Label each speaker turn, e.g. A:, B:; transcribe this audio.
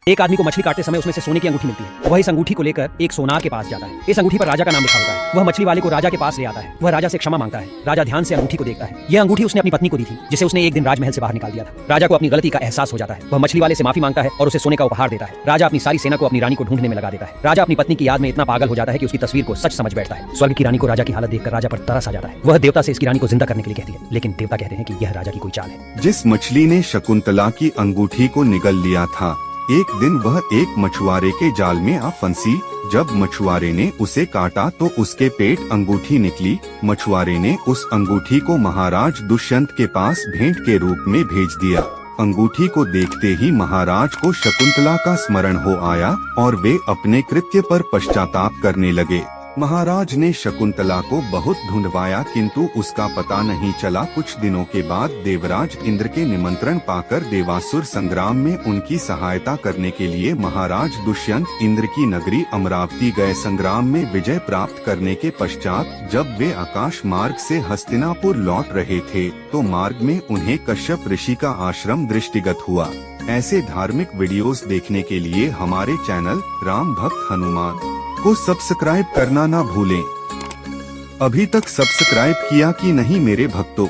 A: एक आदमी को मछली काटते समय उसमें से सोने की अंगूठी मिलती है। वह इस अंगूठी को लेकर एक सोनार के पास जाता है। इस अंगूठी पर राजा का नाम लिखा होता है। वह मछली वाले को राजा के पास ले आता है। वह राजा से क्षमा मांगता है। राजा ध्यान से अंगूठी को देखता है। यह अंगूठी उसने अपनी पत्नी को दी थी, जिसे उसने एक दिन राजमहल से बाहर निकाल दिया था। राजा को अपनी गलती का एहसास हो जाता है। वह मछली वाले से माफी मांगता है और उसे सोने का उपहार देता है। राजा अपनी सारी सेना को अपनी रानी को ढूंढने में लगा देता है। राजा अपनी पत्नी की याद में इतना पागल हो जाता है कि उसकी तस्वीर को सच समझ बैठता है। स्वर्ग की रानी को राजा की हालत देखकर राजा पर तरस आ जाता है। वह देवता से इसकी रानी को जिंदा करने के लिए कहती है, लेकिन देवता कहते हैं कि यह राजा की कोई चाल है।
B: जिस मछली ने शकुंतला की अंगूठी को निगल लिया था, एक दिन वह एक मछुआरे के जाल में आ फंसी। जब मछुआरे ने उसे काटा तो उसके पेट अंगूठी निकली। मछुआरे ने उस अंगूठी को महाराज दुष्यंत के पास भेंट के रूप में भेज दिया। अंगूठी को देखते ही महाराज को शकुंतला का स्मरण हो आया और वे अपने कृत्य पर पश्चाताप करने लगे। महाराज ने शकुंतला को बहुत ढूंढवाया, किंतु उसका पता नहीं चला। कुछ दिनों के बाद देवराज इंद्र के निमंत्रण पाकर देवासुर संग्राम में उनकी सहायता करने के लिए महाराज दुष्यंत इंद्र की नगरी अमरावती गए। संग्राम में विजय प्राप्त करने के पश्चात जब वे आकाश मार्ग से हस्तिनापुर लौट रहे थे तो मार्ग में उन्हें कश्यप ऋषि का आश्रम दृष्टिगत हुआ। ऐसे धार्मिक वीडियोस देखने के लिए हमारे चैनल राम भक्त हनुमान को सब्सक्राइब करना ना भूलें। अभी तक सब्सक्राइब किया कि नहीं मेरे भक्तों?